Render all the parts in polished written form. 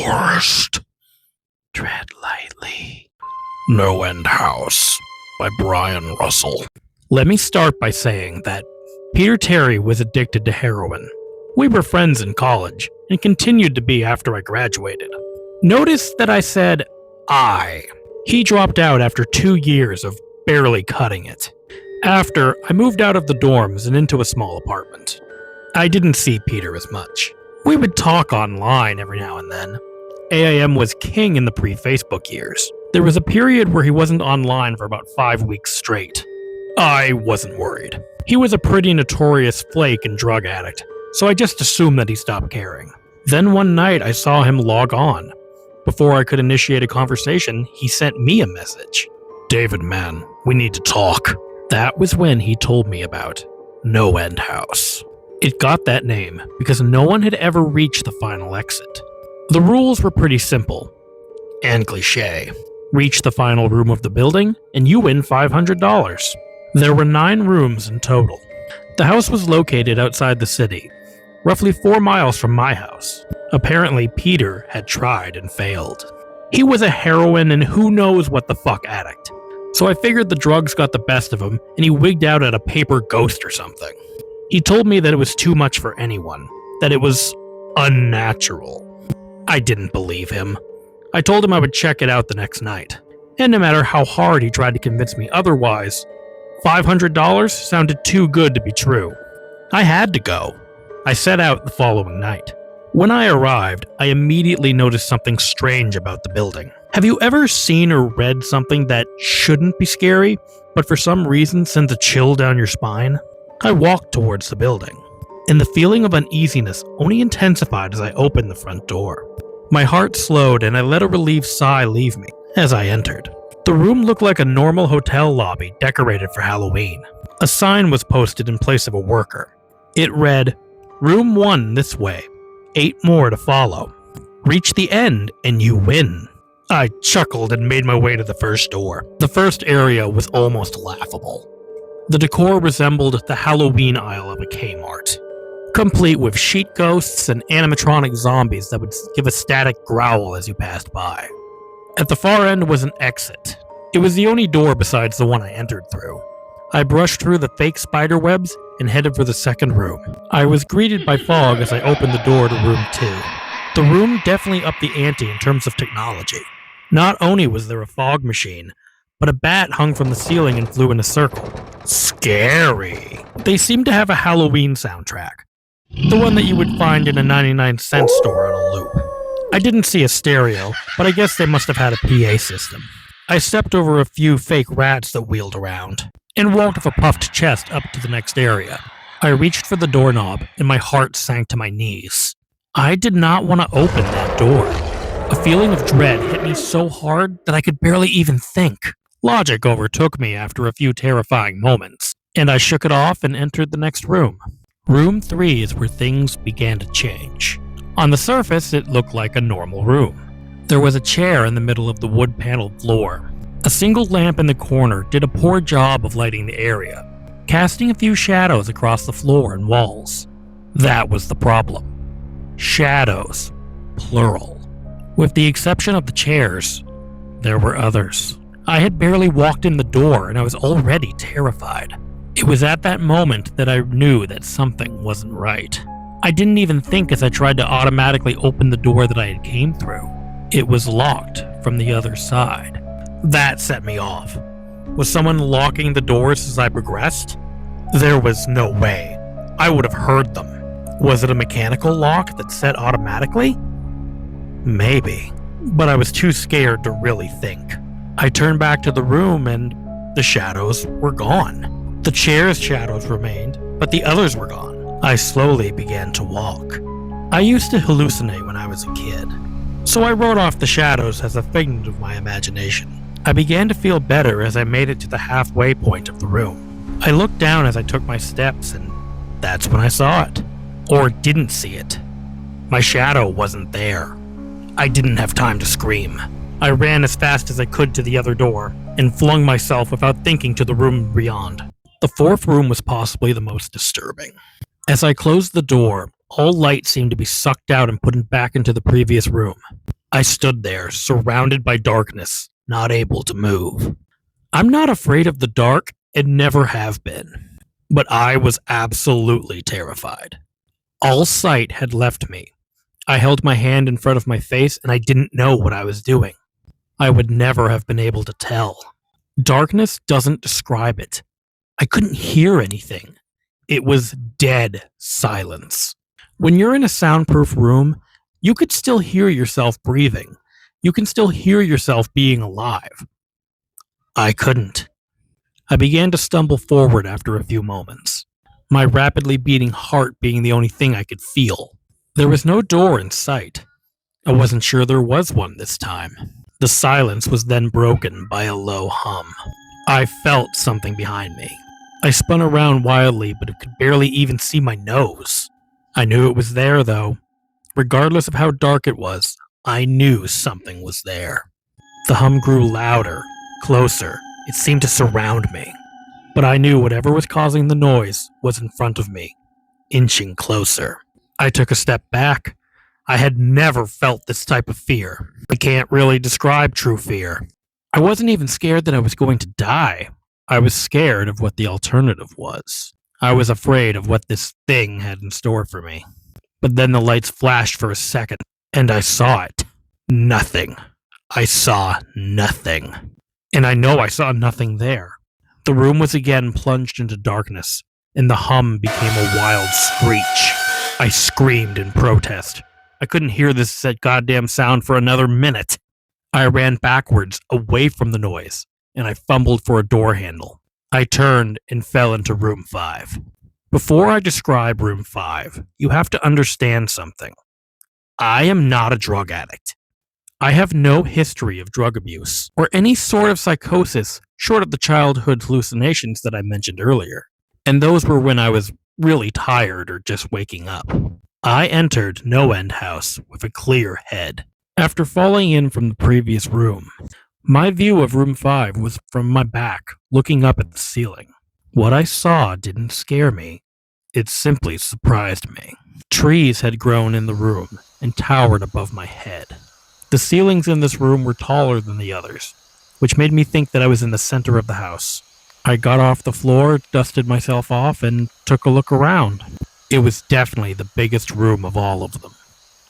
forest. Tread lightly. No End House by Bryan Russell. Let me start by saying that Peter Terry was addicted to heroin. We were friends in college and continued to be after I graduated. Notice that I said I. He dropped out after 2 years of barely cutting it. After, I moved out of the dorms and into a small apartment. I didn't see Peter as much. We would talk online every now and then. AIM was king in the pre-Facebook years. There was a period where he wasn't online for about 5 weeks straight. I wasn't worried. He was a pretty notorious flake and drug addict, so I just assumed that he stopped caring. Then one night I saw him log on. Before I could initiate a conversation, he sent me a message. "David, man, we need to talk." That was when he told me about No End House. It got that name because no one had ever reached the final exit. The rules were pretty simple and cliché. Reach the final room of the building and you win $500. There were 9 rooms in total. The house was located outside the city, roughly 4 miles from my house. Apparently, Peter had tried and failed. He was a heroin and who knows what the fuck addict. So I figured the drugs got the best of him and he wigged out at a paper ghost or something. He told me that it was too much for anyone, that it was unnatural. I didn't believe him. I told him I would check it out the next night. And no matter how hard he tried to convince me otherwise, $500 sounded too good to be true. I had to go. I set out the following night. When I arrived, I immediately noticed something strange about the building. Have you ever seen or read something that shouldn't be scary, but for some reason sends a chill down your spine? I walked towards the building, and the feeling of uneasiness only intensified as I opened the front door. My heart slowed and I let a relieved sigh leave me as I entered. The room looked like a normal hotel lobby decorated for Halloween. A sign was posted in place of a worker. It read, "Room 1 this way, 8 more to follow. Reach the end and you win." I chuckled and made my way to the first door. The first area was almost laughable. The decor resembled the Halloween aisle of a Kmart, complete with sheet ghosts and animatronic zombies that would give a static growl as you passed by. At the far end was an exit. It was the only door besides the one I entered through. I brushed through the fake spider webs and headed for the second room. I was greeted by fog as I opened the door to room 2. The room definitely upped the ante in terms of technology. Not only was there a fog machine, but a bat hung from the ceiling and flew in a circle. Scary. They seemed to have a Halloween soundtrack. The one that you would find in a 99-cent store on a loop. I didn't see a stereo, but I guess they must have had a PA system. I stepped over a few fake rats that wheeled around, and walked with a puffed chest up to the next area. I reached for the doorknob, and my heart sank to my knees. I did not want to open that door. A feeling of dread hit me so hard that I could barely even think. Logic overtook me after a few terrifying moments, and I shook it off and entered the next room. Room 3 is where things began to change. On the surface, it looked like a normal room. There was a chair in the middle of the wood-paneled floor. A single lamp in the corner did a poor job of lighting the area, casting a few shadows across the floor and walls. That was the problem. Shadows. Plural. With the exception of the chairs, there were others. I had barely walked in the door and I was already terrified. It was at that moment that I knew that something wasn't right. I didn't even think as I tried to automatically open the door that I had came through. It was locked from the other side. That set me off. Was someone locking the doors as I progressed? There was no way. I would have heard them. Was it a mechanical lock that set automatically? Maybe. But I was too scared to really think. I turned back to the room and the shadows were gone. The chair's shadows remained, but the others were gone. I slowly began to walk. I used to hallucinate when I was a kid, so I wrote off the shadows as a figment of my imagination. I began to feel better as I made it to the halfway point of the room. I looked down as I took my steps and that's when I saw it. Or didn't see it. My shadow wasn't there. I didn't have time to scream. I ran as fast as I could to the other door and flung myself without thinking to the room beyond. The fourth room was possibly the most disturbing. As I closed the door, all light seemed to be sucked out and put back into the previous room. I stood there, surrounded by darkness, not able to move. I'm not afraid of the dark and never have been, but I was absolutely terrified. All sight had left me. I held my hand in front of my face and I didn't know what I was doing. I would never have been able to tell. Darkness doesn't describe it. I couldn't hear anything. It was dead silence. When you're in a soundproof room, you could still hear yourself breathing. You can still hear yourself being alive. I couldn't. I began to stumble forward after a few moments, my rapidly beating heart being the only thing I could feel. There was no door in sight. I wasn't sure there was one this time. The silence was then broken by a low hum. I felt something behind me. I spun around wildly, but could barely even see my nose. I knew it was there, though. Regardless of how dark it was, I knew something was there. The hum grew louder, closer. It seemed to surround me. But I knew whatever was causing the noise was in front of me, inching closer. I took a step back. I had never felt this type of fear. I can't really describe true fear. I wasn't even scared that I was going to die. I was scared of what the alternative was. I was afraid of what this thing had in store for me. But then the lights flashed for a second, and I saw it. Nothing. I saw nothing. And I know I saw nothing there. The room was again plunged into darkness, and the hum became a wild screech. I screamed in protest. I couldn't hear this goddamn sound for another minute. I ran backwards, away from the noise, and I fumbled for a door handle. I turned and fell into room 5. Before I describe room 5, you have to understand something. I am not a drug addict. I have no history of drug abuse or any sort of psychosis short of the childhood hallucinations that I mentioned earlier. And those were when I was really tired or just waking up. I entered No End House with a clear head. After falling in from the previous room, my view of room 5 was from my back, looking up at the ceiling. What I saw didn't scare me. It simply surprised me. Trees had grown in the room and towered above my head. The ceilings in this room were taller than the others, which made me think that I was in the center of the house. I got off the floor, dusted myself off, and took a look around. It was definitely the biggest room of all of them.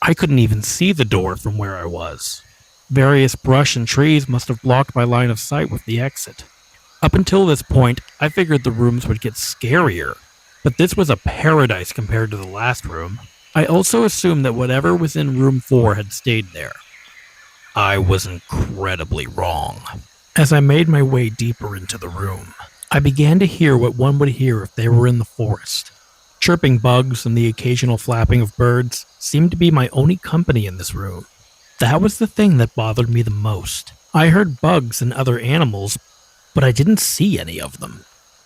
I couldn't even see the door from where I was. Various brush and trees must have blocked my line of sight with the exit. Up until this point, I figured the rooms would get scarier, but this was a paradise compared to the last room. I also assumed that whatever was in room 4 had stayed there. I was incredibly wrong. As I made my way deeper into the room, I began to hear what one would hear if they were in the forest. Chirping bugs and the occasional flapping of birds seemed to be my only company in this room. That was the thing that bothered me the most. I heard bugs and other animals, but I didn't see any of them.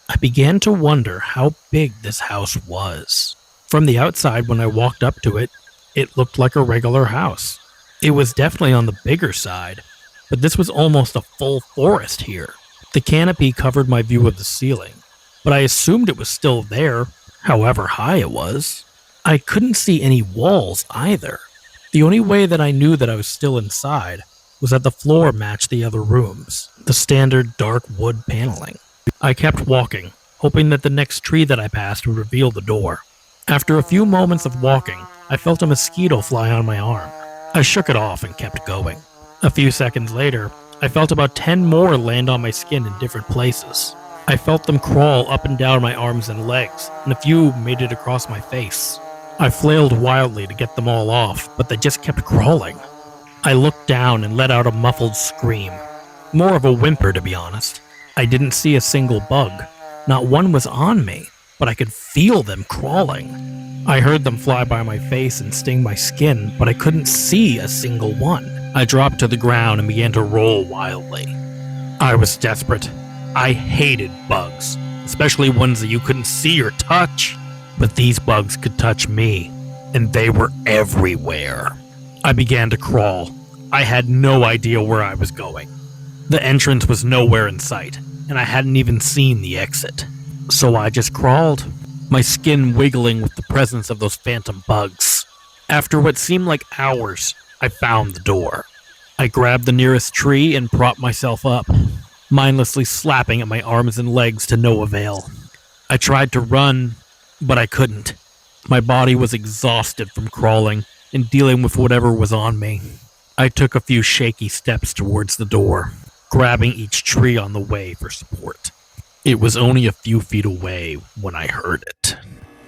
I began to wonder how big this house was. From the outside, when I walked up to it, it looked like a regular house. It was definitely on the bigger side, but this was almost a full forest here. The canopy covered my view of the ceiling, but I assumed it was still there, however high it was. I couldn't see any walls either. The only way that I knew that I was still inside was that the floor matched the other rooms, the standard dark wood paneling. I kept walking, hoping that the next tree that I passed would reveal the door. After a few moments of walking, I felt a mosquito fly on my arm. I shook it off and kept going. A few seconds later, I felt about 10 more land on my skin in different places. I felt them crawl up and down my arms and legs, and a few made it across my face. I flailed wildly to get them all off, but they just kept crawling. I looked down and let out a muffled scream. More of a whimper, to be honest. I didn't see a single bug. Not one was on me, but I could feel them crawling. I heard them fly by my face and sting my skin, but I couldn't see a single one. I dropped to the ground and began to roll wildly. I was desperate. I hated bugs, especially ones that you couldn't see or touch. But these bugs could touch me, and they were everywhere. I began to crawl. I had no idea where I was going. The entrance was nowhere in sight, and I hadn't even seen the exit. So I just crawled, my skin wiggling with the presence of those phantom bugs. After what seemed like hours, I found the door. I grabbed the nearest tree and propped myself up, mindlessly slapping at my arms and legs to no avail. I tried to run, but I couldn't. My body was exhausted from crawling and dealing with whatever was on me. I took a few shaky steps towards the door, grabbing each tree on the way for support. It was only a few feet away when I heard it.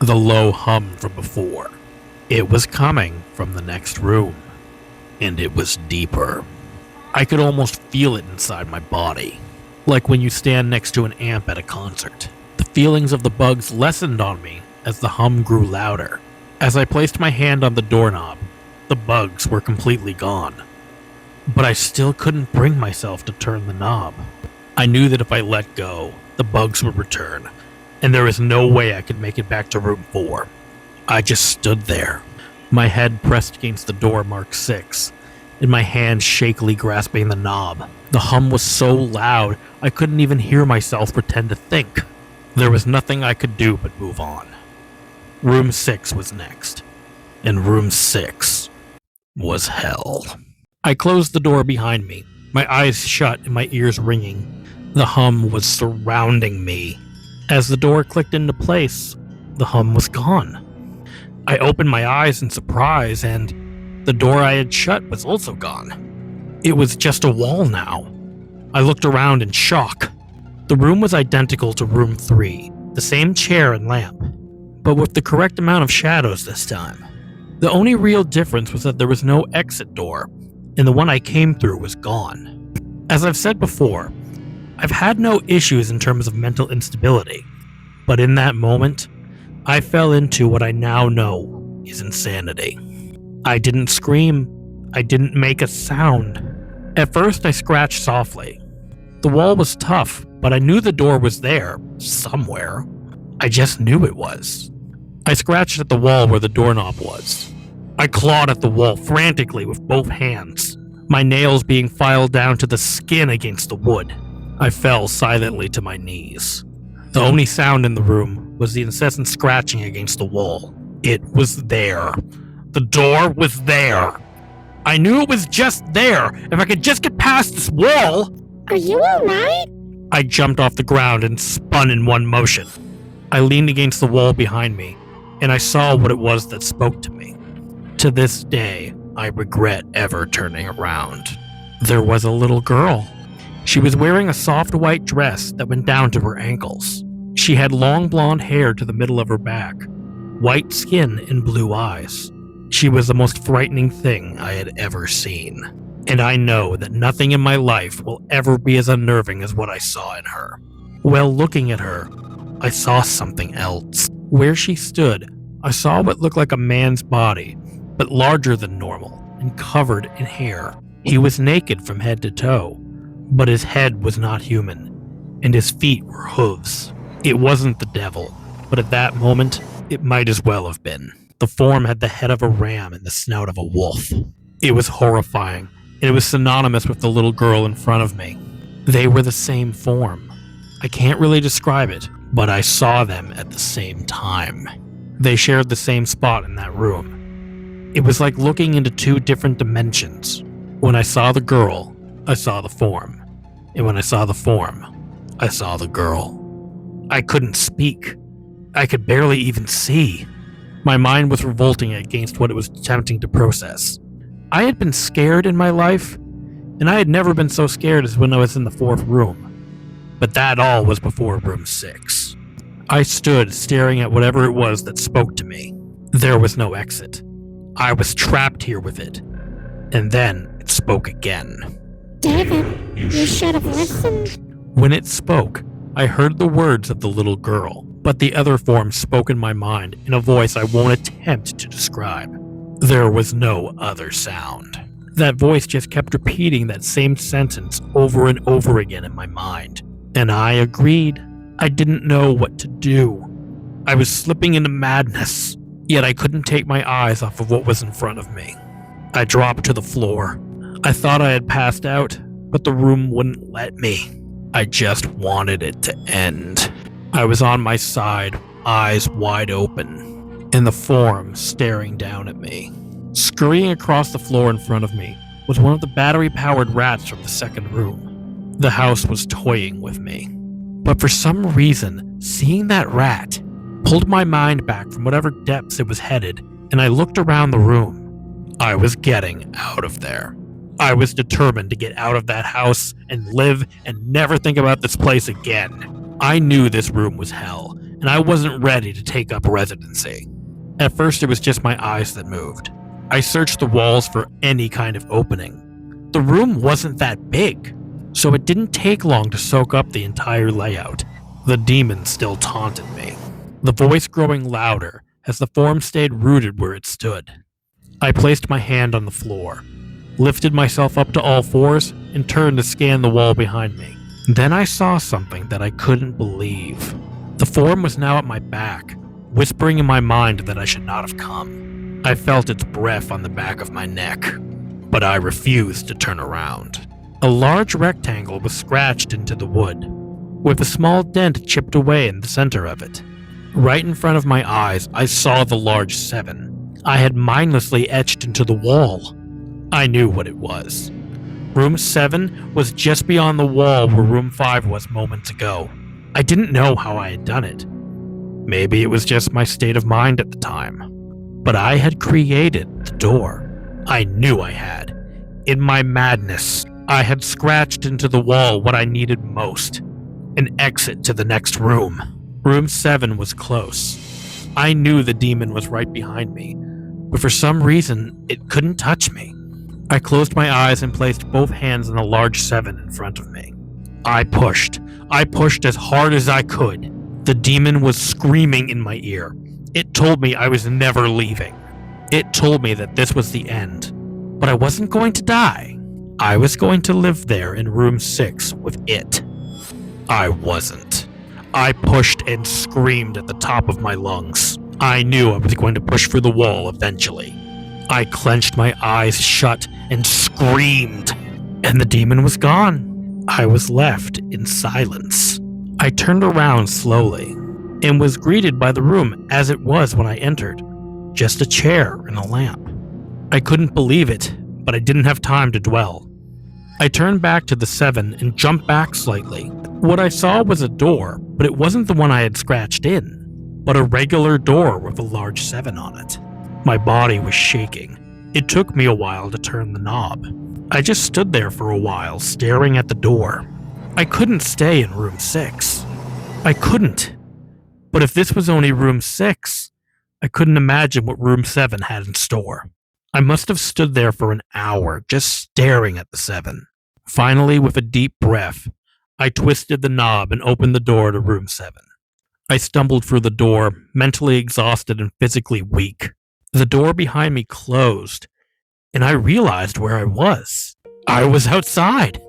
The low hum from before. It was coming from the next room, and it was deeper. I could almost feel it inside my body, like when you stand next to an amp at a concert. The feelings of the bugs lessened on me as the hum grew louder. As I placed my hand on the doorknob, the bugs were completely gone. But I still couldn't bring myself to turn the knob. I knew that if I let go, the bugs would return, and there was no way I could make it back to room 4. I just stood there, my head pressed against the door marked 6, and my hand shakily grasping the knob. The hum was so loud, I couldn't even hear myself pretend to think. There was nothing I could do but move on. Room 6 was next, and room 6 was hell. I closed the door behind me, my eyes shut and my ears ringing. The hum was surrounding me. As the door clicked into place, the hum was gone. I opened my eyes in surprise, and the door I had shut was also gone. It was just a wall now. I looked around in shock. The room was identical to room 3, the same chair and lamp, but with the correct amount of shadows this time. The only real difference was that there was no exit door, and the one I came through was gone. As I've said before, I've had no issues in terms of mental instability, but in that moment, I fell into what I now know is insanity. I didn't scream. I didn't make a sound. At first, I scratched softly. The wall was tough, but I knew the door was there, somewhere. I just knew it was. I scratched at the wall where the doorknob was. I clawed at the wall frantically with both hands, my nails being filed down to the skin against the wood. I fell silently to my knees. The only sound in the room was the incessant scratching against the wall. It was there. The door was there. I knew it was just there. If I could just get past this wall. Are you alright? I jumped off the ground and spun in one motion. I leaned against the wall behind me, and I saw what it was that spoke to me. To this day, I regret ever turning around. There was a little girl. She was wearing a soft white dress that went down to her ankles. She had long blonde hair to the middle of her back, white skin and blue eyes. She was the most frightening thing I had ever seen. And I know that nothing in my life will ever be as unnerving as what I saw in her. While looking at her, I saw something else. Where she stood, I saw what looked like a man's body, but larger than normal and covered in hair. He was naked from head to toe, but his head was not human, and his feet were hooves. It wasn't the devil, but at that moment, it might as well have been. The form had the head of a ram and the snout of a wolf. It was horrifying, and it was synonymous with the little girl in front of me. They were the same form. I can't really describe it, but I saw them at the same time. They shared the same spot in that room. It was like looking into two different dimensions. When I saw the girl, I saw the form. And when I saw the form, I saw the girl. I couldn't speak. I could barely even see. My mind was revolting against what it was attempting to process. I had been scared in my life, and I had never been so scared as when I was in the 4th room. But that all was before room 6. I stood staring at whatever it was that spoke to me. There was no exit. I was trapped here with it. And then it spoke again. David, you should have listened. When it spoke, I heard the words of the little girl, but the other form spoke in my mind in a voice I won't attempt to describe. There was no other sound. That voice just kept repeating that same sentence over and over again in my mind. And I agreed. I didn't know what to do. I was slipping into madness, yet I couldn't take my eyes off of what was in front of me. I dropped to the floor. I thought I had passed out, but the room wouldn't let me. I just wanted it to end. I was on my side, eyes wide open, and the form staring down at me. Scurrying across the floor in front of me was one of the battery-powered rats from the second room. The house was toying with me. But for some reason, seeing that rat pulled my mind back from whatever depths it was headed, and I looked around the room. I was getting out of there. I was determined to get out of that house and live and never think about this place again. I knew this room was hell, and I wasn't ready to take up residency. At first, it was just my eyes that moved. I searched the walls for any kind of opening. The room wasn't that big, so it didn't take long to soak up the entire layout. The demon still taunted me, the voice growing louder as the form stayed rooted where it stood. I placed my hand on the floor, lifted myself up to all fours, and turned to scan the wall behind me. Then I saw something that I couldn't believe. The form was now at my back, whispering in my mind that I should not have come. I felt its breath on the back of my neck, but I refused to turn around. A large rectangle was scratched into the wood, with a small dent chipped away in the center of it. Right in front of my eyes, I saw the large 7 I had mindlessly etched into the wall. I knew what it was. Room 7 was just beyond the wall where Room 5 was moments ago. I didn't know how I had done it. Maybe it was just my state of mind at the time. But I had created the door. I knew I had. In my madness, I had scratched into the wall what I needed most: an exit to the next room. Room 7 was close. I knew the demon was right behind me, but for some reason, it couldn't touch me. I closed my eyes and placed both hands on the large 7 in front of me. I pushed. I pushed as hard as I could. The demon was screaming in my ear. It told me I was never leaving. It told me that this was the end. But I wasn't going to die. I was going to live there in room 6 with it. I wasn't. I pushed and screamed at the top of my lungs. I knew I was going to push for the wall eventually. I clenched my eyes shut and screamed, and the demon was gone. I was left in silence. I turned around slowly and was greeted by the room as it was when I entered. Just a chair and a lamp. I couldn't believe it, but I didn't have time to dwell. I turned back to the 7 and jumped back slightly. What I saw was a door, but it wasn't the one I had scratched in, but a regular door with a large 7 on it. My body was shaking. It took me a while to turn the knob. I just stood there for a while, staring at the door. I couldn't stay in room 6. I couldn't. But if this was only room 6, I couldn't imagine what room 7 had in store. I must have stood there for an hour, just staring at the 7. Finally, with a deep breath, I twisted the knob and opened the door to room 7. I stumbled through the door, mentally exhausted and physically weak. The door behind me closed, and I realized where I was. I was outside.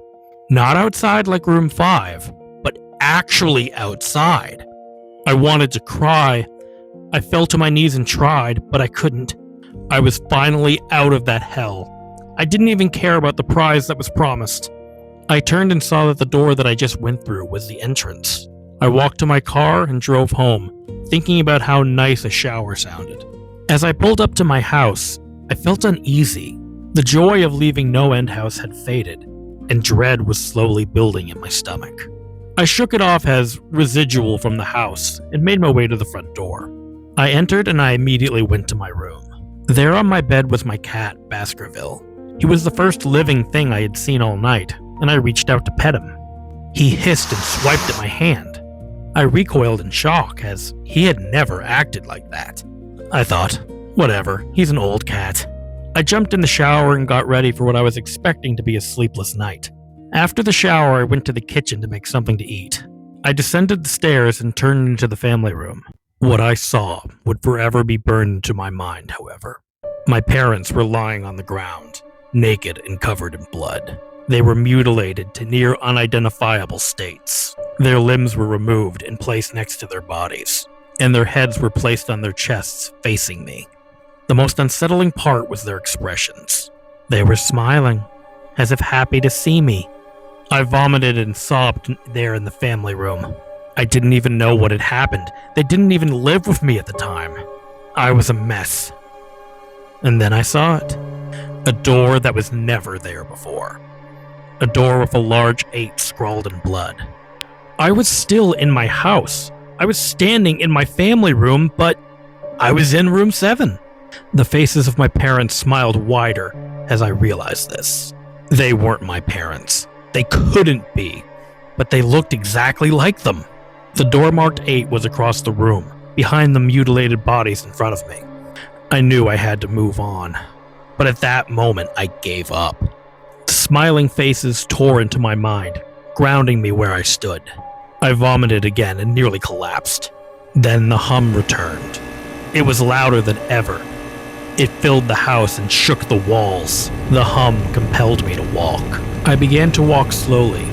Not outside like room 5, but actually outside. I wanted to cry. I fell to my knees and tried, but I couldn't. I was finally out of that hell. I didn't even care about the prize that was promised. I turned and saw that the door that I just went through was the entrance. I walked to my car and drove home, thinking about how nice a shower sounded. As I pulled up to my house, I felt uneasy. The joy of leaving No End House had faded, and dread was slowly building in my stomach. I shook it off as residual from the house and made my way to the front door. I entered and I immediately went to my room. There on my bed was my cat, Baskerville. He was the first living thing I had seen all night, and I reached out to pet him. He hissed and swiped at my hand. I recoiled in shock, as he had never acted like that. I thought, whatever, he's an old cat. I jumped in the shower and got ready for what I was expecting to be a sleepless night. After the shower, I went to the kitchen to make something to eat. I descended the stairs and turned into the family room. What I saw would forever be burned into my mind, however. My parents were lying on the ground, naked and covered in blood. They were mutilated to near unidentifiable states. Their limbs were removed and placed next to their bodies, and their heads were placed on their chests, facing me. The most unsettling part was their expressions. They were smiling, as if happy to see me. I vomited and sobbed there in the family room. I didn't even know what had happened. They didn't even live with me at the time. I was a mess. And then I saw it. A door that was never there before. A door with a large 8 scrawled in blood. I was still in my house. I was standing in my family room, but I was in room 7. The faces of my parents smiled wider as I realized this. They weren't my parents. They couldn't be, but they looked exactly like them. The door marked 8 was across the room, behind the mutilated bodies in front of me. I knew I had to move on, but at that moment I gave up. The smiling faces tore into my mind, grounding me where I stood. I vomited again and nearly collapsed. Then the hum returned. It was louder than ever. It filled the house and shook the walls. The hum compelled me to walk. I began to walk slowly,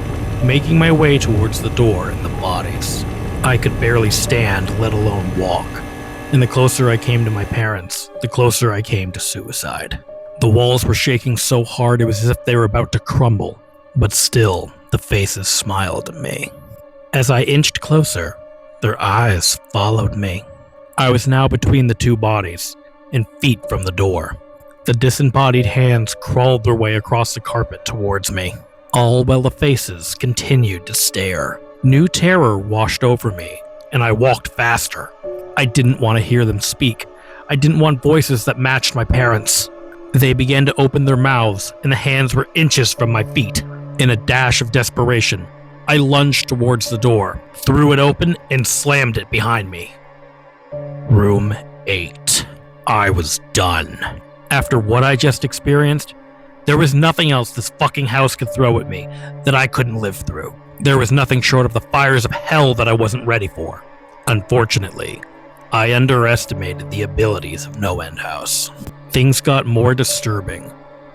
making my way towards the door and the bodies. I could barely stand, let alone walk. And the closer I came to my parents, the closer I came to suicide. The walls were shaking so hard it was as if they were about to crumble, but still, the faces smiled at me. As I inched closer, their eyes followed me. I was now between the 2 bodies, and feet from the door. The disembodied hands crawled their way across the carpet towards me, all while the faces continued to stare. New terror washed over me, and I walked faster. I didn't want to hear them speak. I didn't want voices that matched my parents'. They began to open their mouths, and the hands were inches from my feet. In a dash of desperation, I lunged towards the door, threw it open, and slammed it behind me. Room 8. I was done. After what I just experienced, there was nothing else this fucking house could throw at me that I couldn't live through. There was nothing short of the fires of hell that I wasn't ready for. Unfortunately, I underestimated the abilities of No End House. Things got more disturbing,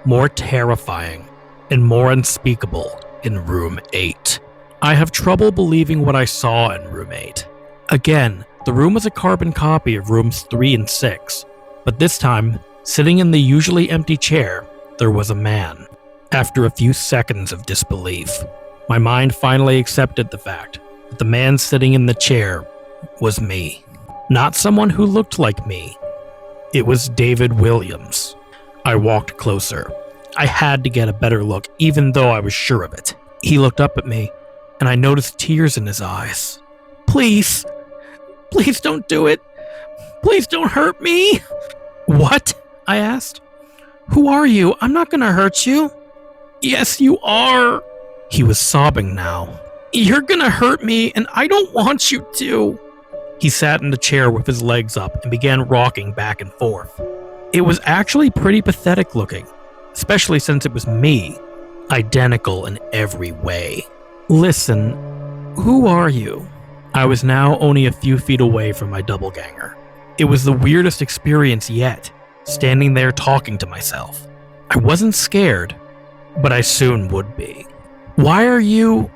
more terrifying, and more unspeakable in Room 8. I have trouble believing what I saw in Room 8. Again, the room was a carbon copy of Rooms 3 and 6, but this time, sitting in the usually empty chair, there was a man. After a few seconds of disbelief, my mind finally accepted the fact that the man sitting in the chair was me. Not someone who looked like me. It was David Williams. I walked closer. I had to get a better look, even though I was sure of it. He looked up at me, and I noticed tears in his eyes. Please don't do it. Please don't hurt me. What? I asked. Who are you? I'm not gonna hurt you. Yes, you are. He was sobbing now. You're gonna hurt me, and I don't want you to. He sat in the chair with his legs up and began rocking back and forth. It was actually pretty pathetic looking, especially since it was me, identical in every way. Listen, who are you? I was now only a few feet away from my doppelganger. It was the weirdest experience yet, standing there talking to myself. I wasn't scared, but I soon would be. Why are you...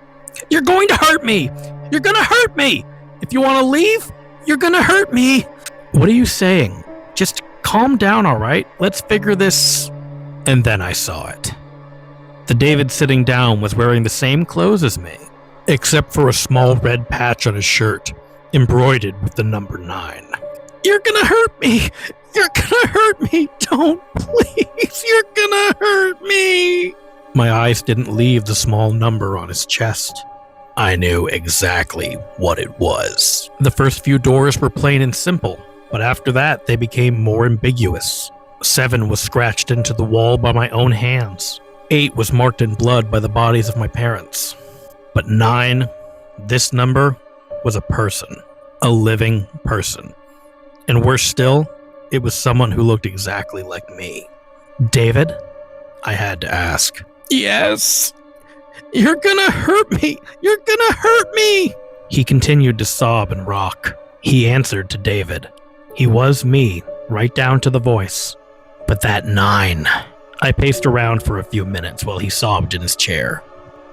You're going to hurt me! You're gonna hurt me! If you want to leave, you're gonna hurt me! What are you saying? Just calm down, alright? Let's figure this... And then I saw it. The David sitting down was wearing the same clothes as me, except for a small red patch on his shirt, embroidered with the number 9. You're gonna hurt me! You're gonna hurt me! Don't, please! You're gonna hurt me! My eyes didn't leave the small number on his chest. I knew exactly what it was. The first few doors were plain and simple, but after that they became more ambiguous. 7 was scratched into the wall by my own hands. 8 was marked in blood by the bodies of my parents. But 9, this number, was a person. A living person. And worse still, it was someone who looked exactly like me. David? I had to ask. Yes. You're gonna hurt me. You're gonna hurt me. He continued to sob and rock. He answered to David. He was me, right down to the voice. But that 9. I paced around for a few minutes while he sobbed in his chair.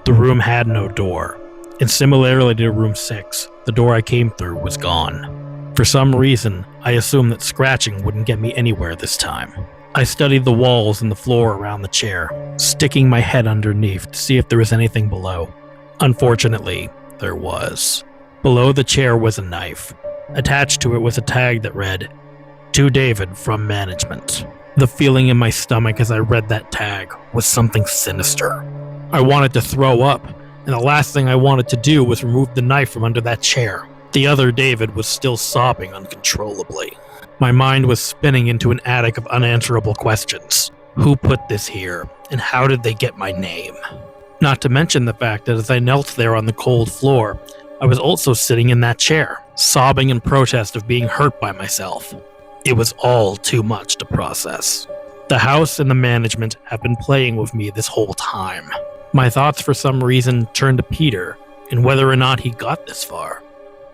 The room had no door, and similarly to room 6, the door I came through was gone. For some reason, I assumed that scratching wouldn't get me anywhere this time. I studied the walls and the floor around the chair, sticking my head underneath to see if there was anything below. Unfortunately, there was. Below the chair was a knife. Attached to it was a tag that read, "To David from management." The feeling in my stomach as I read that tag was something sinister. I wanted to throw up, and the last thing I wanted to do was remove the knife from under that chair. The other David was still sobbing uncontrollably. My mind was spinning into an attic of unanswerable questions. Who put this here, and how did they get my name? Not to mention the fact that as I knelt there on the cold floor, I was also sitting in that chair, sobbing in protest of being hurt by myself. It was all too much to process. The house and the management have been playing with me this whole time. My thoughts for some reason turned to Peter and whether or not he got this far.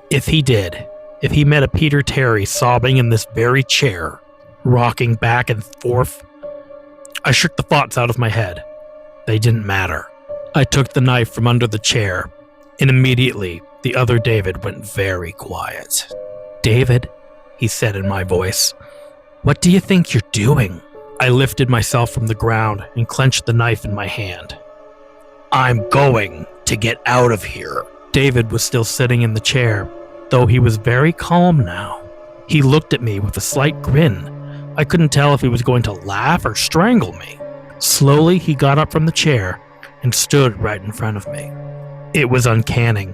If he did, if he met a Peter Terry sobbing in this very chair, rocking back and forth, I shook the thoughts out of my head. They didn't matter. I took the knife from under the chair, and immediately the other David went very quiet. "David," he said in my voice, "what do you think you're doing?" I lifted myself from the ground and clenched the knife in my hand. "I'm going to get out of here." David was still sitting in the chair, though he was very calm now. He looked at me with a slight grin. I couldn't tell if he was going to laugh or strangle me. Slowly, he got up from the chair and stood right in front of me. It was uncanny.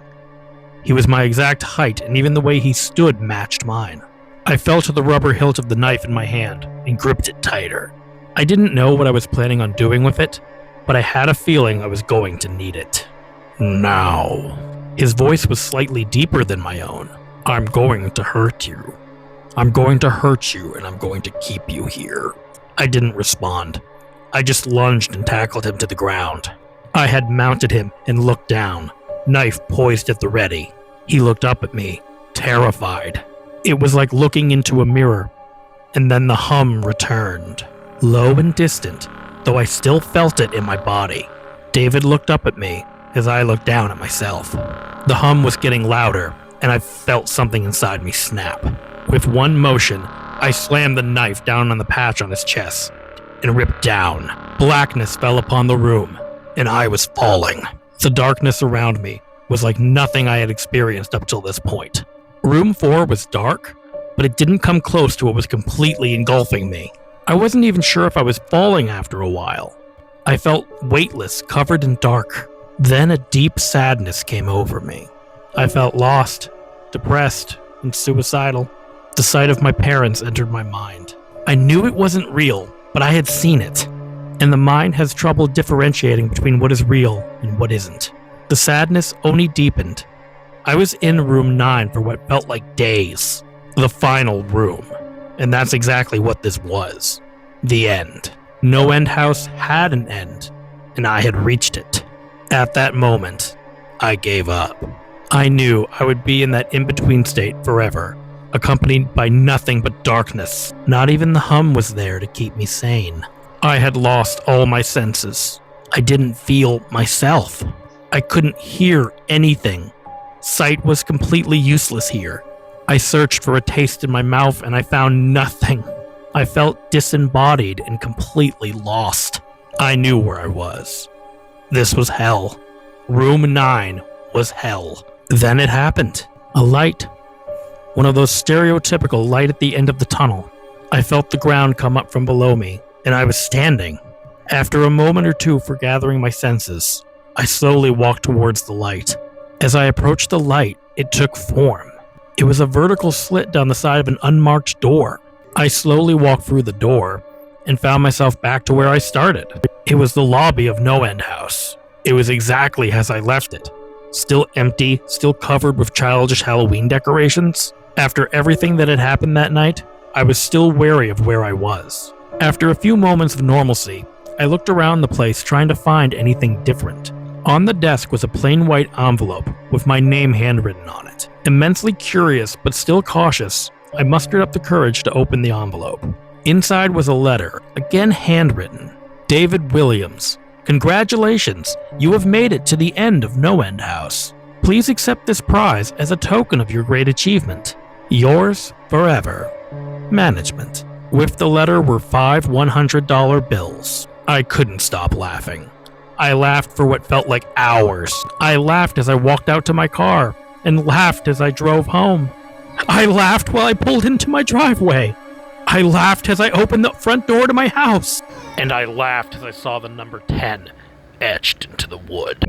He was my exact height, and even the way he stood matched mine. I fell to the rubber hilt of the knife in my hand and gripped it tighter. I didn't know what I was planning on doing with it, but I had a feeling I was going to need it. "Now." His voice was slightly deeper than my own. "I'm going to hurt you. I'm going to hurt you, and I'm going to keep you here." I didn't respond. I just lunged and tackled him to the ground. I had mounted him and looked down, knife poised at the ready. He looked up at me, terrified. It was like looking into a mirror, and then the hum returned. Low and distant, though I still felt it in my body. David looked up at me as I looked down at myself. The hum was getting louder, and I felt something inside me snap. With one motion, I slammed the knife down on the patch on his chest and ripped down. Blackness fell upon the room, and I was falling. The darkness around me was like nothing I had experienced up till this point. Room 4 was dark, but it didn't come close to what was completely engulfing me. I wasn't even sure if I was falling after a while. I felt weightless, covered in dark. Then a deep sadness came over me. I felt lost, depressed, and suicidal. The sight of my parents entered my mind. I knew it wasn't real, but I had seen it, and the mind has trouble differentiating between what is real and what isn't. The sadness only deepened. I was in room 9 for what felt like days. The final room. And that's exactly what this was. The end. No End House had an end, and I had reached it. At that moment, I gave up. I knew I would be in that in-between state forever, accompanied by nothing but darkness. Not even the hum was there to keep me sane. I had lost all my senses. I didn't feel myself. I couldn't hear anything. Sight was completely useless here. I searched for a taste in my mouth and I found nothing. I felt disembodied and completely lost. I knew where I was. This was hell. Room 9 was hell. Then it happened. A light. One of those stereotypical light at the end of the tunnel. I felt the ground come up from below me, and I was standing. After a moment or two for gathering my senses, I slowly walked towards the light. As I approached the light, it took form. It was a vertical slit down the side of an unmarked door. I slowly walked through the door and found myself back to where I started. It was the lobby of No End House. It was exactly as I left it. Still empty, still covered with childish Halloween decorations. After everything that had happened that night, I was still wary of where I was. After a few moments of normalcy, I looked around the place trying to find anything different. On the desk was a plain white envelope with my name handwritten on it. Immensely curious but still cautious, I mustered up the courage to open the envelope. Inside was a letter, again handwritten. David Williams, congratulations, you have made it to the end of No End House. Please accept this prize as a token of your great achievement. Yours forever. Management. With the letter were 5 $100 bills. I couldn't stop laughing. I laughed for what felt like hours. I laughed as I walked out to my car, and laughed as I drove home. I laughed while I pulled into my driveway. I laughed as I opened the front door to my house. And I laughed as I saw the number 10 etched into the wood.